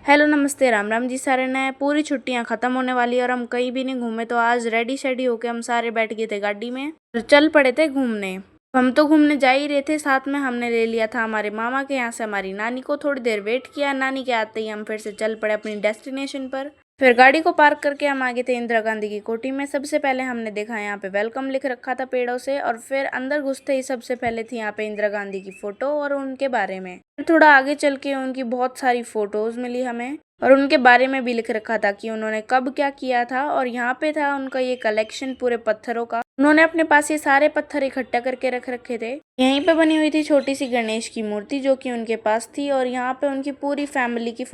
Hello नमस्ते राम राम जी सारे ने। पूरी छुट्टियां खत्म होने वाली और हम कहीं भी नहीं घूमे, तो आज रेडी शेडी होके हम सारे बैठ गए थे गाड़ी में और चल पड़े थे घूमने। हम तो घूमने जा ही रहे थे, साथ में हमने ले लिया था हमारे मामा के यहाँ से हमारी नानी को। थोड़ी देर वेट किया, नानी के आते ही हम फिर से चल पड़े अपनी डेस्टिनेशन पर। फिर गाड़ी को पार्क करके हम आ गए थे इंदिरा गांधी की कोठी में। सबसे पहले हमने देखा यहाँ पे वेलकम लिख रखा था पेड़ों से, और फिर अंदर घुसते ही सबसे पहले थी यहाँ पे इंदिरा गांधी की फोटो और उनके बारे में। फिर थोड़ा आगे चल के उनकी बहुत सारी फोटोज मिली हमें, और उनके बारे में भी लिख रखा था कि उन्होंने कब क्या किया था। और यहाँ पे था उनका ये कलेक्शन पूरे पत्थरों का। उन्होंने अपने पास ये सारे पत्थर इकट्ठा करके रख रखे थे। यहीं पे बनी हुई थी छोटी सी गणेश की मूर्ति जो कि उनके पास थी, और यहाँ पे उनकी पूरी फैमिली की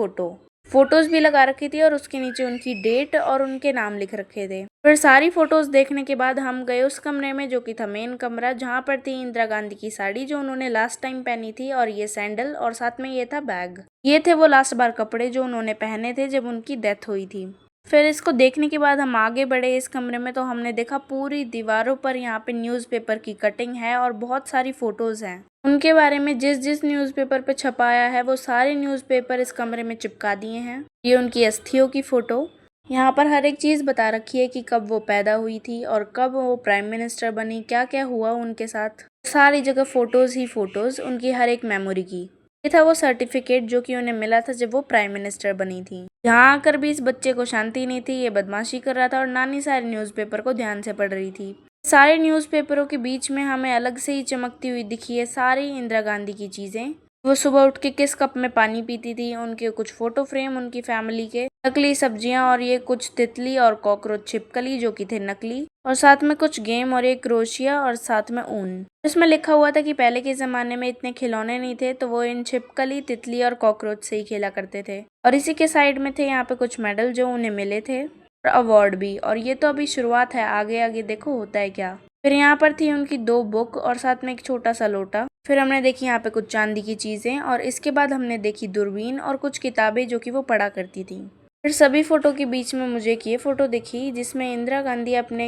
फोटोज भी लगा रखी थी, और उसके नीचे उनकी डेट और उनके नाम लिख रखे थे। फिर सारी फोटोज देखने के बाद हम गए उस कमरे में जो कि था मेन कमरा, जहाँ पर थी इंदिरा गांधी की साड़ी जो उन्होंने लास्ट टाइम पहनी थी, और ये सैंडल, और साथ में ये था बैग। ये थे वो लास्ट बार कपड़े जो उन्होंने पहने थे जब उनकी डेथ हुई थी। फिर इसको देखने के बाद हम आगे बढ़े इस कमरे में, तो हमने देखा पूरी दीवारों पर यहाँ पे न्यूज़पेपर की कटिंग है और बहुत सारी फोटोज हैं उनके बारे में। जिस जिस न्यूज़पेपर पे छपाया है वो सारे न्यूज़पेपर इस कमरे में चिपका दिए हैं। ये उनकी अस्थियों की फोटो। यहाँ पर हर एक चीज़ बता रखी है कि कब वो पैदा हुई थी और कब वो प्राइम मिनिस्टर बनी, क्या क्या हुआ उनके साथ। सारी जगह फोटोज ही फोटोज उनकी हर एक मेमोरी की। ये था वो सर्टिफिकेट जो कि उन्हें मिला था जब वो प्राइम मिनिस्टर बनी थी। यहाँ आकर भी इस बच्चे को शांति नहीं थी, ये बदमाशी कर रहा था और नानी सारे न्यूज़पेपर को ध्यान से पढ़ रही थी। सारे न्यूज़पेपरों के बीच में हमें अलग से ही चमकती हुई दिखी है सारी इंदिरा गांधी की चीजें। वो सुबह उठ के किस कप में पानी पीती थी, उनके कुछ फोटो फ्रेम, उनकी फैमिली के नकली सब्जियां, और ये कुछ तितली और कॉकरोच छिपकली जो कि थे नकली, और साथ में कुछ गेम और एक क्रोशिया, और साथ में ऊन। इसमें लिखा हुआ था कि पहले के जमाने में इतने खिलौने नहीं थे, तो वो इन छिपकली, तितली और कॉकरोच से ही खेला करते थे। और इसी के साइड में थे यहाँ पे कुछ मेडल जो उन्हें मिले थे, और अवार्ड भी। और ये तो अभी शुरुआत है, आगे आगे देखो होता है क्या। फिर यहाँ पर थी उनकी 2 बुक और साथ में एक छोटा सा लोटा। फिर हमने देखी यहाँ पे कुछ चांदी की चीजें, और इसके बाद हमने देखी दूरबीन और कुछ किताबें जो कि वो पढ़ा करती थी। फिर सभी फोटो के बीच में मुझे एक ये फोटो दिखी जिसमें इंदिरा गांधी अपने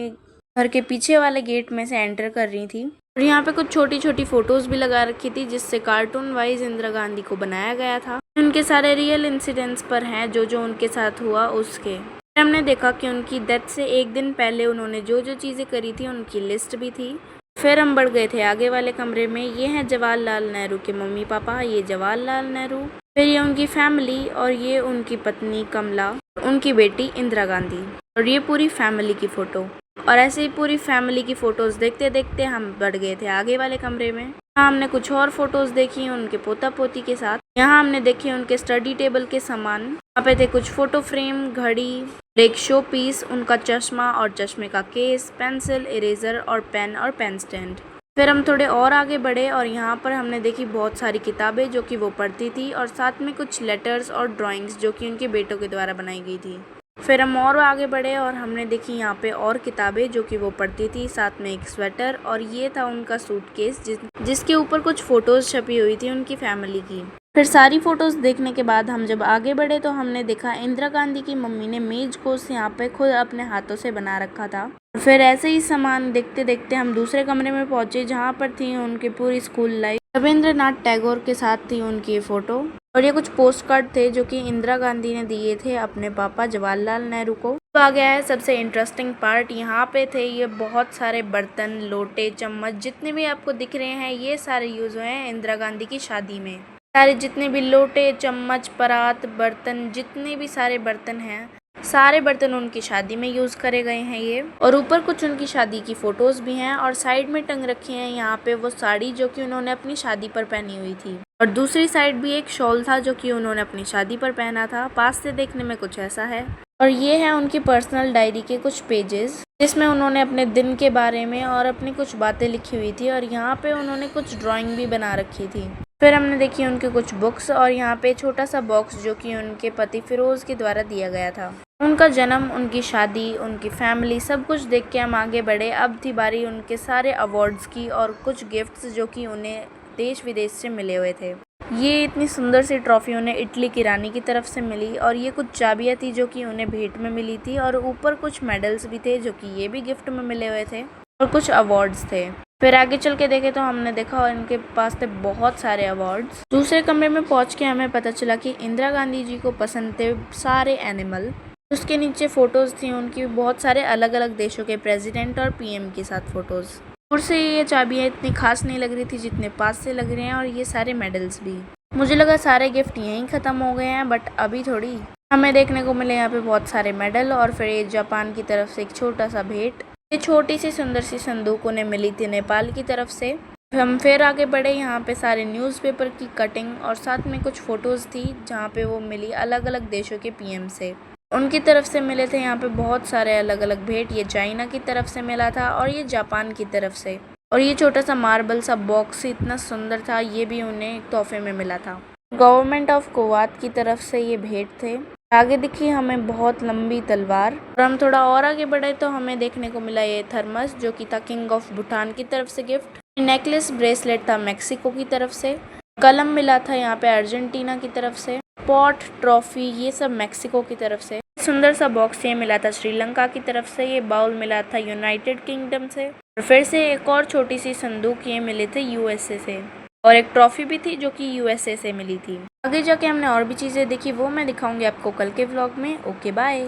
घर के पीछे वाले गेट में से एंटर कर रही थी। और यहाँ पे कुछ छोटी छोटी फोटोज भी लगा रखी थी जिससे कार्टून वाइज इंदिरा गांधी को बनाया गया था। उनके सारे रियल इंसिडेंट्स पर हैं जो जो उनके साथ हुआ उसके। हमने देखा कि उनकी डेथ से एक दिन पहले उन्होंने जो जो चीज़ें करी थी उनकी लिस्ट भी थी। फिर हम बढ़ गए थे आगे वाले कमरे में। ये हैं जवाहरलाल नेहरू के मम्मी पापा, ये जवाहरलाल नेहरू। फिर ये उनकी फैमिली, और ये उनकी पत्नी कमला, उनकी बेटी इंदिरा गांधी, और ये पूरी फैमिली की फ़ोटो। और ऐसे ही पूरी फैमिली की फ़ोटोज़ देखते देखते हम बढ़ गए थे आगे वाले कमरे में। यहाँ हमने कुछ और फोटोज़ देखी उनके पोता पोती के साथ। यहाँ हमने देखे उनके स्टडी टेबल के सामान। यहाँ पे थे कुछ फोटो फ्रेम, घड़ी, एक शो पीस, उनका चश्मा और चश्मे का केस, पेंसिल, इरेजर और पेन स्टैंड। फिर हम थोड़े और आगे बढ़े और यहाँ पर हमने देखी बहुत सारी किताबें जो कि वो पढ़ती थी, और साथ में कुछ लेटर्स और ड्राइंग्स जो कि उनके बेटों के द्वारा बनाई गई थी। फिर हम और आगे बढ़े और हमने देखी यहाँ पे और किताबें जो कि वो पढ़ती थी, साथ में एक स्वेटर, और ये था उनका सूटकेस जिसके ऊपर कुछ फोटोज छपी हुई थी उनकी फैमिली की। फिर सारी फोटोज देखने के बाद हम जब आगे बढ़े तो हमने देखा इंदिरा गांधी की मम्मी ने मेज कोस यहाँ पे खुद अपने हाथों से बना रखा था। फिर ऐसे ही सामान देखते देखते हम दूसरे कमरे में पहुंचे जहाँ पर थी उनकी पूरी स्कूल लाइफ। रविंद्रनाथ टैगोर के साथ थी उनकी ये फोटो, और ये कुछ पोस्ट कार्ड थे जो कि इंदिरा गांधी ने दिए थे अपने पापा जवाहरलाल नेहरू को। तो आ गया है सबसे इंटरेस्टिंग पार्ट। यहाँ पे थे ये बहुत सारे बर्तन, लोटे, चम्मच, जितने भी आपको दिख रहे हैं ये सारे यूज हुए हैं इंदिरा गांधी की शादी में। सारे जितने भी लोटे, चम्मच, परात, बर्तन, जितने भी सारे बर्तन हैं, सारे बर्तन उनकी शादी में यूज करे गए हैं ये। और ऊपर कुछ उनकी शादी की फोटोज भी हैं, और साइड में टंग रखी हैं यहाँ पे वो साड़ी जो कि उन्होंने अपनी शादी पर पहनी हुई थी, और दूसरी साइड भी एक शॉल था जो कि उन्होंने अपनी शादी पर पहना था। पास से देखने में कुछ ऐसा है। और ये है उनकी पर्सनल डायरी के कुछ पेजेस जिसमें उन्होंने अपने दिन के बारे में और अपनी कुछ बातें लिखी हुई थी, और यहाँ पे उन्होंने कुछ ड्राइंग भी बना रखी थी। फिर हमने देखी उनके कुछ बुक्स, और यहाँ पे छोटा सा बॉक्स जो कि उनके पति फिरोज के द्वारा दिया गया था। उनका जन्म, उनकी शादी, उनकी फैमिली, सब कुछ देख के हम आगे बढ़े। अब थी बारी उनके सारे अवार्ड्स की और कुछ गिफ्ट्स जो कि उन्हें देश विदेश से मिले हुए थे। ये इतनी सुंदर सी ट्रॉफी उन्हें इटली की रानी की तरफ से मिली, और ये कुछ चाबियाँ थी जो कि उन्हें भेंट में मिली थी, और ऊपर कुछ मेडल्स भी थे जो कि ये भी गिफ्ट में मिले हुए थे, और कुछ अवार्ड्स थे। फिर आगे चल के देखे तो हमने देखा और इनके पास थे बहुत सारे अवार्ड्स। दूसरे कमरे में पहुंच के हमें पता चला कि इंदिरा गांधी जी को पसंद थे सारे एनिमल। उसके नीचे फोटोज थी उनकी बहुत सारे अलग अलग देशों के प्रेसिडेंट और पीएम के साथ फोटोज। दूर से ये चाबियाँ इतनी खास नहीं लग रही थी जितने पास से लग रहे हैं, और ये सारे मेडल्स भी। मुझे लगा सारे गिफ्ट यहीं ख़त्म हो गए हैं, बट अभी थोड़ी हमें देखने को मिले यहाँ पे बहुत सारे मेडल और फिर ये जापान की तरफ से एक छोटा सा भेंट। ये छोटी सी सुंदर सी संदूक उन्हें मिली थी नेपाल की तरफ से। हम फिर आगे बढ़े, यहाँ पे सारे न्यूज़पेपर की कटिंग और साथ में कुछ फ़ोटोज़ थी जहाँ पे वो मिली अलग अलग देशों के पीएम से। उनकी तरफ से मिले थे यहाँ पे बहुत सारे अलग अलग भेंट। ये चाइना की तरफ से मिला था और ये जापान की तरफ से। और ये छोटा सा मार्बल सा बॉक्स इतना सुंदर था, ये भी उन्हें तोहफे में मिला था। गवर्नमेंट ऑफ कुवैत की तरफ से ये भेंट थे। आगे दिखी हमें बहुत लंबी तलवार, और हम थोड़ा और आगे बढ़े तो हमें देखने को मिला ये थर्मस जो कि था किंग ऑफ भूटान की तरफ से गिफ्ट। नेकलेस ब्रेसलेट था मेक्सिको की तरफ से। कलम मिला था यहाँ पे अर्जेंटीना की तरफ से। पॉट, ट्रॉफी, ये सब मेक्सिको की तरफ से। सुंदर सा बॉक्स ये मिला था श्रीलंका की तरफ से। ये बाउल मिला था यूनाइटेड किंगडम से। और फिर से एक और छोटी सी संदूक ये मिले थे यूएसए से, और एक ट्रॉफी भी थी जो कि यूएसए से मिली थी। आगे जाके हमने और भी चीज़ें देखी, वो मैं दिखाऊंगी आपको कल के व्लॉग में। Okay bye.